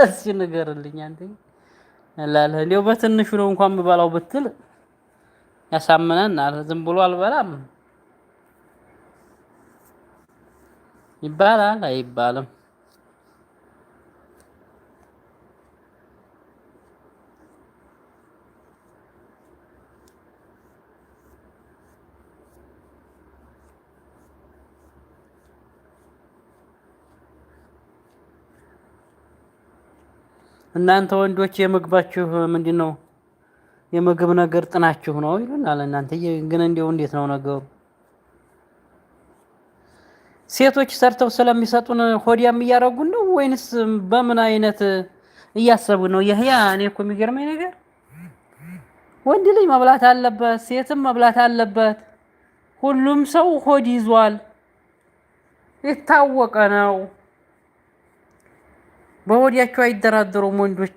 እስኪ ንገርልኝ አንተ እላለሁ። እንደው በትንሹ ነው እንኳን የምበላው ብትል ያሳምነናል። ዝም ብሎ አልበላም ይባላል አይባልም? እናንተ ወንዶች የምግባችሁ ምንድነው? የምግብ ነገር ጥናችሁ ነው ይሉናል። እናንተ ግን እንደው እንዴት ነው ነገሩ? ሴቶች ሰርተው ስለሚሰጡን ሆዲያም እያደረጉን ነው ወይንስ በምን አይነት እያሰቡ ነው? ይሄ እኔ እኮ የሚገርመኝ ነገር ወንድ ልጅ መብላት አለበት፣ ሴትም መብላት አለበት። ሁሉም ሰው ሆድ ይዟል፣ የታወቀ ነው። በሆዲያቸው አይደራደሩም ወንዶች።